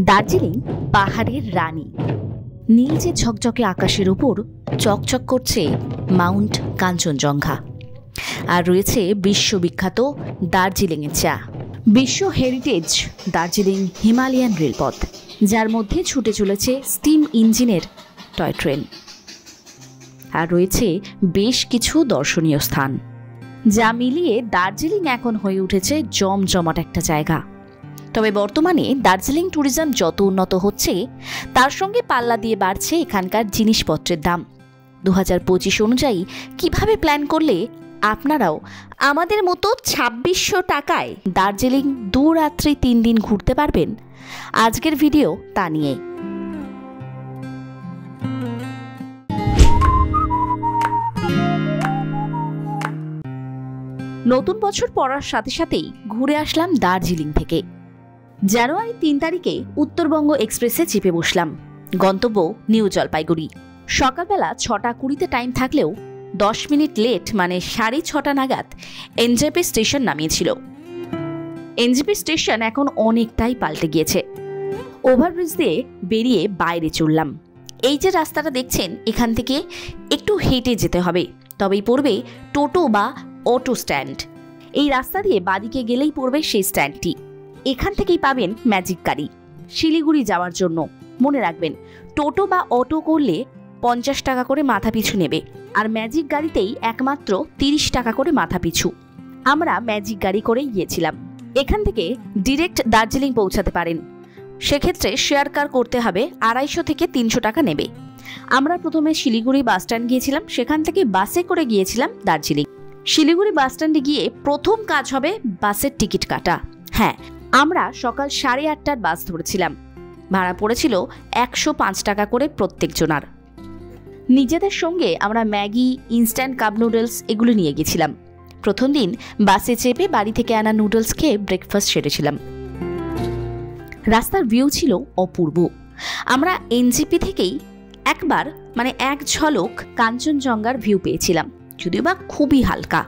দার্জিলিং পাহাড়ের রানী। নীলচে ঝকঝকে আকাশের উপর চকচক করছে মাউন্ট কাঞ্চনজঙ্ঘা। আর রয়েছে বিশ্ববিখ্যাত দার্জিলিংয়ের চা। বিশ্ব হেরিটেজ দার্জিলিং হিমালয়ান রেলপথ, যার মধ্যে ছুটে চলেছে স্টিম ইঞ্জিনের টয় ট্রেন। আর রয়েছে বেশ কিছু দর্শনীয় স্থান, যা মিলিয়ে দার্জিলিং এখন হয়ে উঠেছে জমজমাট একটা জায়গা। তবে বর্তমানে দার্জিলিং ট্যুরিজম যত উন্নত হচ্ছে, তার সঙ্গে পাল্লা দিয়ে বাড়ছে এখানকার জিনিসপত্রের দাম। 2025 অনুযায়ী কিভাবে প্ল্যান করলে আপনারাও আমাদের মতো 2600 টাকায় দার্জিলিং 2 রাত্রি 3 দিন ঘুরতে পারবেন, আজকের ভিডিও তা নিয়ে। নতুন বছর পড়ার সাথে সাথেই ঘুরে আসলাম দার্জিলিং থেকে। জানুয়ারি 3 তারিখে উত্তরবঙ্গ এক্সপ্রেসে চেপে বসলাম। গন্তব্য নিউ জলপাইগুড়ি। সকালবেলা 6:20 টাইম থাকলেও 10 মিনিট লেট, মানে 6:30 নাগাদ এনজেপি স্টেশন নামিয়েছিল। এনজেপি স্টেশন এখন অনেকটাই পাল্টে গিয়েছে। ওভারব্রিজ দিয়ে বেরিয়ে বাইরে চললাম। এই যে রাস্তাটা দেখছেন, এখান থেকে একটু হেঁটে যেতে হবে, তবেই পড়বে টোটো বা অটো স্ট্যান্ড। এই রাস্তা দিয়ে বাদিকে গেলেই পড়বে সেই স্ট্যান্ডটি। এখান থেকেই পাবেন ম্যাজিক গাড়ি শিলিগুড়ি যাওয়ার জন্য। মনে রাখবেন, টোটো বা অটো করলে 50 টাকা করে মাথা পিছু নেবে, আর ম্যাজিক গাড়িতেই একমাত্র 30 টাকা করে মাথা পিছু। আমরা ম্যাজিক গাড়ি করেই গিয়েছিলাম। এখান থেকে ডিরেক্ট দার্জিলিং পৌঁছাতে পারেন। সেক্ষেত্রে শেয়ার কার করতে হবে, 250 থেকে 300 টাকা নেবে। আমরা প্রথমে শিলিগুড়ি বাস স্ট্যান্ড গিয়েছিলাম, সেখান থেকে বাসে করে গিয়েছিলাম দার্জিলিং। শিলিগুড়ি বাস স্ট্যান্ডে গিয়ে প্রথম কাজ হবে বাসের টিকিট কাটা। হ্যাঁ, আমরা সকাল 8:30টার বাস ধরেছিলাম। ভাড়া পড়েছিল 105 টাকা করে প্রত্যেক জনার। নিজেদের সঙ্গে আমরা ম্যাগি, ইনস্ট্যান্ট কাপ নুডলস এগুলো নিয়ে গেছিলাম। প্রথম দিন বাসে চেপে বাড়ি থেকে আনা নুডলস খেয়ে ব্রেকফাস্ট সেরেছিলাম। রাস্তার ভিউ ছিল অপূর্ব। আমরা এনজিপি থেকেই একবার, মানে এক ঝলক কাঞ্চনজঙ্ঘার ভিউ পেয়েছিলাম, যদিও বা খুবই হালকা।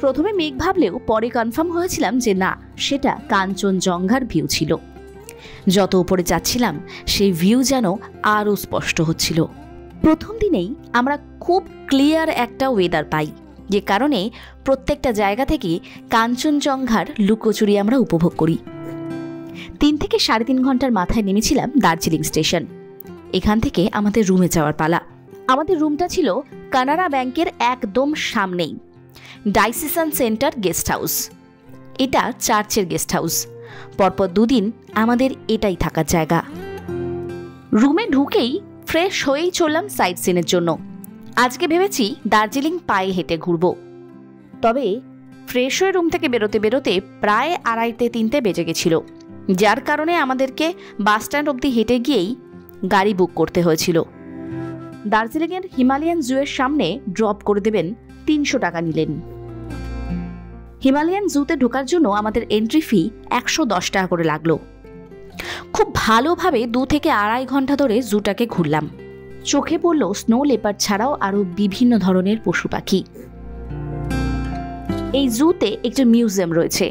প্রথমে মেঘ ভাবলেও পরে কনফার্ম হয়েছিলাম যে না, সেটা কাঞ্চনজঙ্ঘার ভিউ ছিল। যত উপরে যাচ্ছিলাম, সেই ভিউ যেন আরও স্পষ্ট হচ্ছিল। প্রথম দিনেই আমরা খুব ক্লিয়ার একটা ওয়েদার পাই, যে কারণে প্রত্যেকটা জায়গা থেকে কাঞ্চনজঙ্ঘার লুকোচুরি আমরা উপভোগ করি। 3 থেকে 3.5 ঘন্টার মাথায় নেমেছিলাম দার্জিলিং স্টেশন। এখান থেকে আমাদের রুমে যাওয়ার পালা। আমাদের রুমটা ছিল কানাড়া ব্যাংকের একদম সামনেই, ডাইসিসন সেন্টার গেস্ট হাউস। এটা চার্চের গেস্ট হাউস। পরপর 2 দিন আমাদের এটাই থাকার জায়গা। রুমে ঢুকেই ফ্রেশ হয়েই চললাম সাইট সিনের জন্য। আজকে ভেবেছি দার্জিলিং পায়ে হেঁটে ঘুরব। তবে ফ্রেশ হয়ে রুম থেকে বেরোতে বেরোতে প্রায় 2:30-3 বেজে গেছিল, যার কারণে আমাদেরকে বাস স্ট্যান্ড অবধি হেঁটে গিয়েই গাড়ি বুক করতে হয়েছিল। দার্জিলিংয়ের হিমালয়ান জুয়ের সামনে ড্রপ করে দেবেন, 300 টাকা নিলেন। হিমালয়ান জুতে ঢোকার জন্য আমাদের এন্ট্রি ফি 110 টাকা করে লাগলো। খুব ভালোভাবে 2 থেকে 2.5 ঘন্টা ধরে জুটাকে ঘুরলাম। চোখে পড়ল স্নো লেপার্ড ছাড়াও আরও বিভিন্ন ধরনের পশু পাখি। এই জুতে একটি মিউজিয়াম রয়েছে,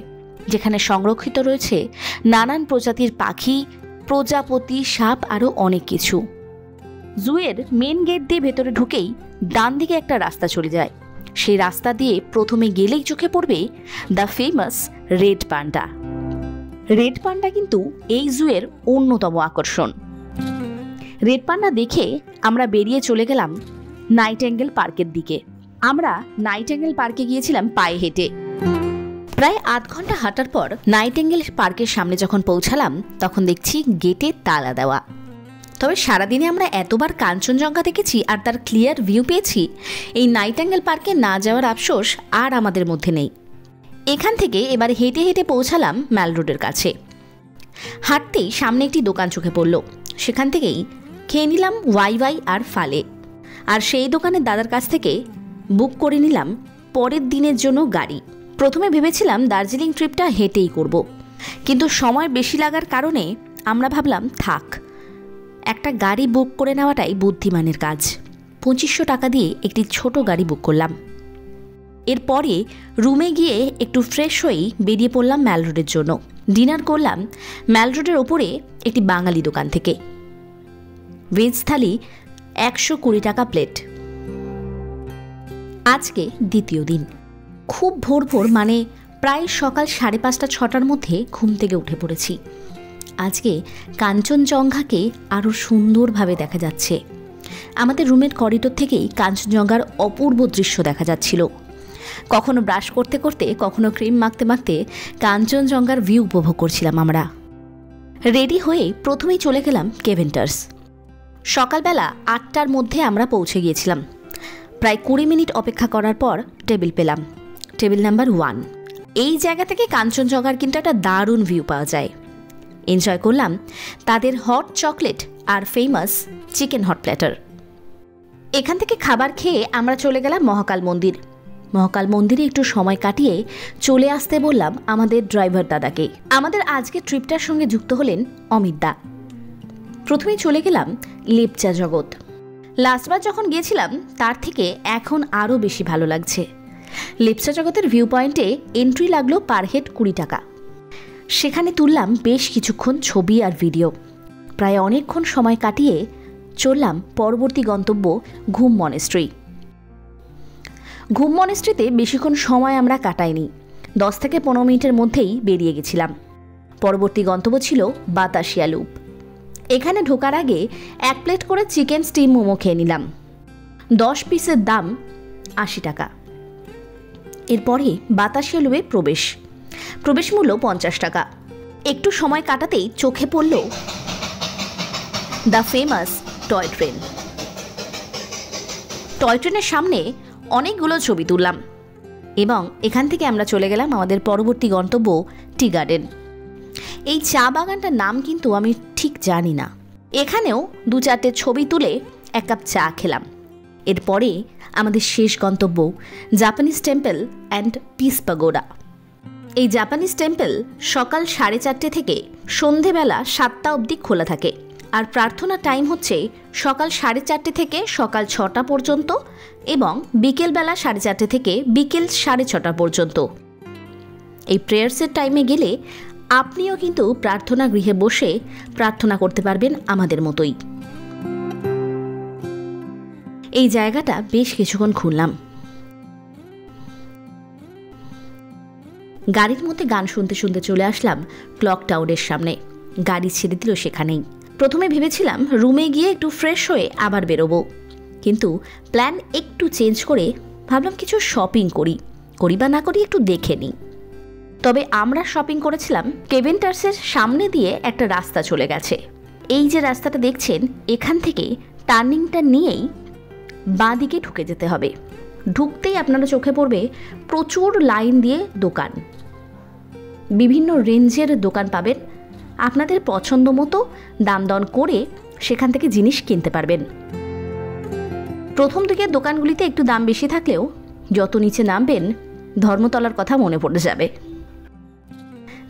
যেখানে সংরক্ষিত রয়েছে নানান প্রজাতির পাখি, প্রজাপতি, সাপ, আরও অনেক কিছু। জুয়ের মেন গেট দিয়ে ভেতরে ঢুকেই ডান দিকে একটা রাস্তা চলে যায়। সেই রাস্তা দিয়ে প্রথমে গেলেই চোখে পড়বে the famous red panda. Red panda কিন্তু এই জুয়ের অন্যতম আকর্ষণ। রেড পান্ডা দেখে আমরা বেরিয়ে চলে গেলাম নাইটেঙ্গেল পার্কের দিকে। আমরা নাইটেঙ্গেল পার্কে গিয়েছিলাম পায়ে হেঁটে। প্রায় 8 ঘন্টা হাঁটার পর নাইটেঙ্গেল পার্কের সামনে যখন পৌঁছালাম, তখন দেখছি গেটে তালা দেওয়া। তবে সারাদিনে আমরা এতবার কাঞ্চনজঙ্ঘা দেখেছি আর তার ক্লিয়ার ভিউ পেয়েছি, এই নাইটেঙ্গেল পার্কে না যাওয়ার আফসোস আর আমাদের মধ্যে নেই। এখান থেকে এবার হেঁটে হেঁটে পৌঁছালাম ম্যাল রোডের কাছে। হাঁটতেই সামনে একটি দোকান চোখে পড়ল। সেখান থেকেই খেয়ে নিলাম ওয়াই আর ফালে। আর সেই দোকানের দাদার কাছ থেকে বুক করে নিলাম পরের দিনের জন্য গাড়ি। প্রথমে ভেবেছিলাম দার্জিলিং ট্রিপটা হেঁটেই করব, কিন্তু সময় বেশি লাগার কারণে আমরা ভাবলাম থাক, একটা গাড়ি বুক করে নেওয়াটাই বুদ্ধিমানের কাজ। 2500 টাকা দিয়ে একটি ছোট গাড়ি বুক করলাম। এরপরে রুমে গিয়ে একটু ফ্রেশ হয়েই বেরিয়ে পড়লাম ম্যাল রোডের জন্য। ডিনার করলাম ম্যাল রোডের ওপরে একটি বাঙালি দোকান থেকে। ভেজ থালি 120 টাকা প্লেট। আজকে দ্বিতীয় দিন। খুব ভোর ভোর, মানে প্রায় সকাল 5:30-6টার মধ্যে ঘুম থেকে উঠে পড়েছি। আজকে কাঞ্চনজঙ্ঘাকে আরও সুন্দরভাবে দেখা যাচ্ছে। আমাদের রুমের করিডোর থেকেই কাঞ্চনজঙ্ঘার অপূর্ব দৃশ্য দেখা যাচ্ছিল। কখনো ব্রাশ করতে করতে, কখনো ক্রিম মাখতে মাখতে কাঞ্চনজঙ্ঘার ভিউ উপভোগ করছিলাম আমরা। রেডি হয়ে প্রথমেই চলে গেলাম কেভেন্টার্স। সকালবেলা 8টার মধ্যে আমরা পৌঁছে গিয়েছিলাম। প্রায় 20 মিনিট অপেক্ষা করার পর টেবিল পেলাম, টেবিল নাম্বার 1। এই জায়গা থেকে কাঞ্চনজঙ্ঘার কিন্তু একটা দারুণ ভিউ পাওয়া যায়। এনজয় করলাম তাদের হট চকলেট আর ফেমাস চিকেন হট প্ল্যাটার। এখান থেকে খাবার খেয়ে আমরা চলে গেলাম মহাকাল মন্দির। মহাকাল মন্দিরে একটু সময় কাটিয়ে চলে আসতে বললাম আমাদের ড্রাইভার দাদাকে। আমাদের আজকের ট্রিপটার সঙ্গে যুক্ত হলেন অমিত দা। প্রথমেই চলে গেলাম লেপচা জগৎ। লাস্টবার যখন গিয়েছিলাম তার থেকে এখন আরও বেশি ভালো লাগছে। লেপচা জগতের ভিউ পয়েন্টে এন্ট্রি লাগলো পার হেড 20 টাকা। সেখানে তুললাম বেশ কিছুক্ষণ ছবি আর ভিডিও। প্রায় অনেকক্ষণ সময় কাটিয়ে চললাম পরবর্তী গন্তব্য ঘুম মনেস্ট্রি। ঘুম মনেস্ট্রিতে বেশিক্ষণ সময় আমরা কাটাইনি, 10 থেকে 15 মিনিটের মধ্যেই বেরিয়ে গেছিলাম। পরবর্তী গন্তব্য ছিল বাতাসিয়া লুপ। এখানে ঢোকার আগে 1 প্লেট করে চিকেন স্টিম মোমো খেয়ে নিলাম। 10 পিসের দাম 80 টাকা। এরপরে বাতাসিয়া লুপে প্রবেশ মূল্য 50 টাকা। একটু সময় কাটাতেই চোখে পড়ল the famous toy train. Toy ট্রেনের সামনে অনেকগুলো ছবি তুললাম এবং এখান থেকে আমরা চলে গেলাম আমাদের পরবর্তী গন্তব্য টি গার্ডেন। এই চা বাগানটার নাম কিন্তু আমি ঠিক জানি না। এখানেও 2-4টে ছবি তুলে 1 কাপ চা খেলাম। এরপরে আমাদের শেষ গন্তব্য Japanese temple and piece pagoda. এই জাপানিজ টেম্পল সকাল 4:30 থেকে সন্ধেবেলা 7টা অবধি খোলা থাকে, আর প্রার্থনা টাইম হচ্ছে সকাল 4:30 থেকে সকাল 6টা পর্যন্ত এবং বিকেলবেলা 4:30 থেকে বিকেল 6:30 পর্যন্ত। এই প্রেয়ার্সের টাইমে গেলে আপনিও কিন্তু প্রার্থনা গৃহে বসে প্রার্থনা করতে পারবেন আমাদের মতোই। এই জায়গাটা বেশ কিছুক্ষণ ঘুরলাম। গাড়ির মধ্যে গান শুনতে শুনতে চলে আসলাম ক্লক টাওয়ারের সামনে। গাড়ি ছেড়ে দিল সেখানেই। প্রথমে ভেবেছিলাম রুমে গিয়ে একটু ফ্রেশ হয়ে আবার বেরোবো, কিন্তু প্ল্যান একটু চেঞ্জ করে ভাবলাম কিছু শপিং করি বা না করি একটু দেখে নিই। তবে আমরা শপিং করেছিলাম কেভেন্টার্সের সামনে দিয়ে একটা রাস্তা চলে গেছে। এই যে রাস্তাটা দেখছেন, এখান থেকে টার্নিংটা নিয়েই বাঁ দিকে ঢুকে যেতে হবে। ঢুকতেই আপনারা চোখে পড়বে প্রচুর লাইন দিয়ে দোকান। বিভিন্ন রেঞ্জের দোকান পাবেন। আপনাদের পছন্দ মতো দাম দর করে সেখান থেকে জিনিস কিনতে পারবেন। প্রথম দিকের দোকানগুলিতে একটু দাম বেশি থাকলেও যত নিচে নামবেন ধর্মতলার কথা মনে পড়ে যাবে।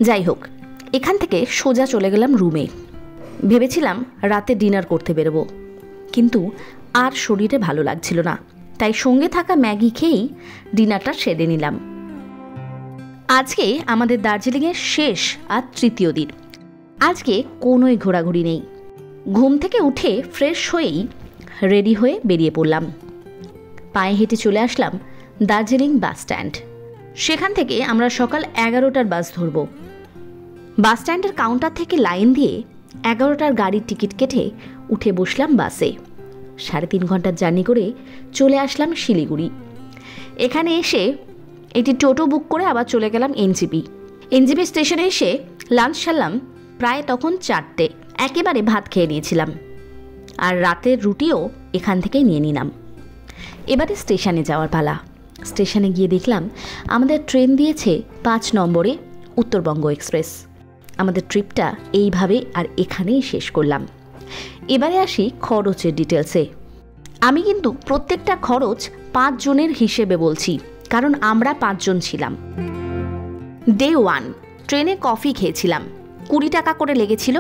যাই হোক, এখান থেকে সোজা চলে গেলাম রুমে। ভেবেছিলাম রাতে ডিনার করতে বেরোবো, কিন্তু আর শরীরে ভালো লাগছিল না, তাই সঙ্গে থাকা ম্যাগি খেয়েই ডিনারটা সেরে নিলাম। আজকে আমাদের দার্জিলিংয়ের শেষ আর তৃতীয় দিন। আজকে কোনোই ঘোরাঘুরি নেই। ঘুম থেকে উঠে ফ্রেশ হয়েই রেডি হয়ে বেরিয়ে পড়লাম। পায়ে হেঁটে চলে আসলাম দার্জিলিং বাস স্ট্যান্ড। সেখান থেকে আমরা সকাল 11টার বাস ধরব। বাস স্ট্যান্ডের কাউন্টার থেকে লাইন দিয়ে 11টার গাড়ির টিকিট কেটে উঠে বসলাম বাসে। 3.5 ঘন্টার জার্নি করে চলে আসলাম শিলিগুড়ি। এখানে এসে একটি টোটো বুক করে আবার চলে গেলাম এনজিপি স্টেশনে এসে লাঞ্চ সারলাম প্রায় তখন 4টে। একেবারে ভাত খেয়ে নিয়েছিলাম, আর রাতের রুটিও এখান থেকেই নিয়ে নিলাম। এবারে স্টেশনে যাওয়ার পালা। স্টেশনে গিয়ে দেখলাম আমাদের ট্রেন দিয়েছে 5 নম্বরে উত্তরবঙ্গ এক্সপ্রেস। আমাদের ট্রিপটা এইভাবে আর এখানেই শেষ করলাম। এবারে আসি খরচের ডিটেলসে। আমি কিন্তু প্রত্যেকটা খরচ 5 জনের হিসেবে বলছি, কারণ আমরা 5 জন ছিলাম। ডে 1 ট্রেনে কফি খেয়েছিলাম, 20 টাকা করে লেগেছিল,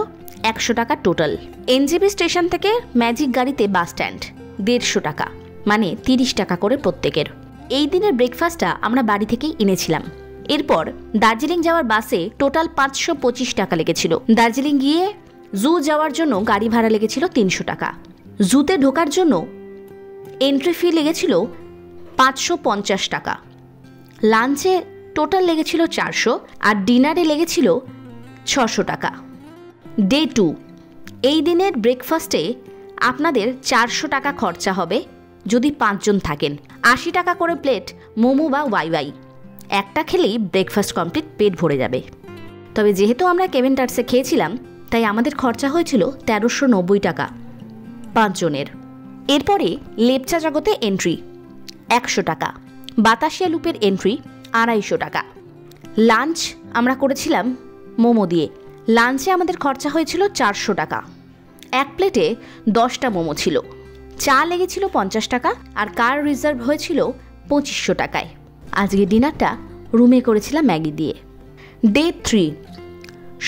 100 টাকা টোটাল। এনজিপি স্টেশন থেকে ম্যাজিক গাড়িতে বাস স্ট্যান্ড 150 টাকা, মানে 30 টাকা করে প্রত্যেকের। এই দিনের ব্রেকফাস্টটা আমরা বাড়ি থেকেই এনেছিলাম। এরপর দার্জিলিং যাওয়ার বাসে টোটাল 525 টাকা লেগেছিল। দার্জিলিং গিয়ে জু যাওয়ার জন্য গাড়ি ভাড়া লেগেছিল 300 টাকা। জুতে ঢোকার জন্য এন্ট্রি ফি লেগেছিল 550 টাকা। লাঞ্চে টোটাল লেগেছিল 400 আর ডিনারে লেগেছিল 600 টাকা। ডে 2, এই দিনের ব্রেকফাস্টে আপনাদের 400 টাকা খরচা হবে যদি 5 জন থাকেন। 80 টাকা করে প্লেট মোমো বা ওয়াই। একটা খেলেই ব্রেকফাস্ট কমপ্লিট, পেট ভরে যাবে। তবে যেহেতু আমরা কেভেন টার্সে খেয়েছিলাম তাই আমাদের খরচা হয়েছিল 1390 টাকা 5 জনের। এরপরে লেপচা জগতে এন্ট্রি 100 টাকা, বাতাসিয়া লুপের এন্ট্রি 250 টাকা। লাঞ্চ আমরা করেছিলাম মোমো দিয়ে। লাঞ্চে আমাদের খরচা হয়েছিল 400 টাকা। এক প্লেটে 10টা মোমো ছিল। চা লেগেছিল 50 টাকা আর কার রিজার্ভ হয়েছিল 2500 টাকায়। আজকে ডিনারটা রুমে করেছিলাম ম্যাগি দিয়ে। ডে 3,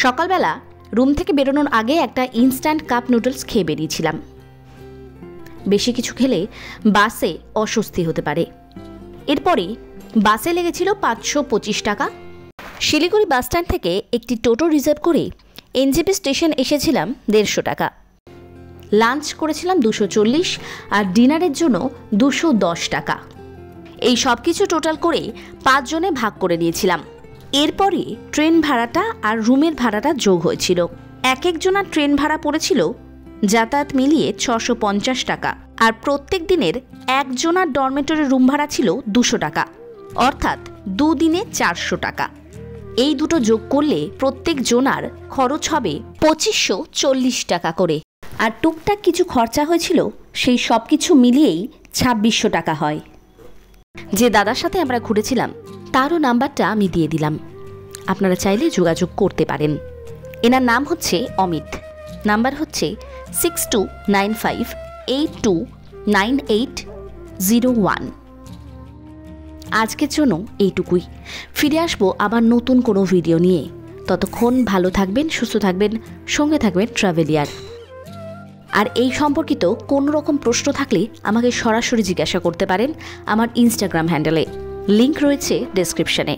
সকালবেলা রুম থেকে বেরোনোর আগে একটা ইনস্ট্যান্ট কাপ নুডলস খেয়ে বেরিয়েছিলাম। বেশি কিছু খেলে বাসে অস্বস্তি হতে পারে। এরপরে বাসে লেগেছিল 525 টাকা। শিলিগুড়ি বাসস্ট্যান্ড থেকে একটি টোটো রিজার্ভ করে এনজেপি স্টেশন এসেছিলাম 150 টাকা। লাঞ্চ করেছিলাম 240 আর ডিনারের জন্য 210 টাকা। এই সব কিছু টোটাল করে 5 জনে ভাগ করে নিয়েছিলাম। এরপরে ট্রেন ভাড়াটা আর রুমের ভাড়াটা যোগ হয়েছিল। এক একজনের ট্রেন ভাড়া পড়েছিল যাতায়াত মিলিয়ে 650 টাকা আর প্রত্যেক দিনের একজনের ডরমেটরি রুম ভাড়া ছিল 200 টাকা, অর্থাৎ 2 দিনে 400 টাকা। এই দুটো যোগ করলে প্রত্যেক জনার খরচ হবে 2540 টাকা করে। আর টুকটাক কিছু খরচা হয়েছিল, সেই সব কিছু মিলিয়েই 2600 টাকা হয়। যে দাদার সাথে আমরা ঘুরেছিলাম তারও নাম্বারটা আমি দিয়ে দিলাম, আপনারা চাইলে যোগাযোগ করতে পারেন। এনার নাম হচ্ছে অমিত, নাম্বার হচ্ছে 6295829801। আজকের জন্য এইটুকুই। ফিরে আসবো আবার নতুন কোনো ভিডিও নিয়ে। ততক্ষণ ভালো থাকবেন, সুস্থ থাকবেন, সঙ্গে থাকবেন ট্রাভেলিয়ার। আর এই সম্পর্কিত কোনো রকম প্রশ্ন থাকলে আমাকে সরাসরি জিজ্ঞাসা করতে পারেন আমার ইনস্টাগ্রাম হ্যান্ডেলে, লিংক রয়েছে ডেসক্রিপশনে।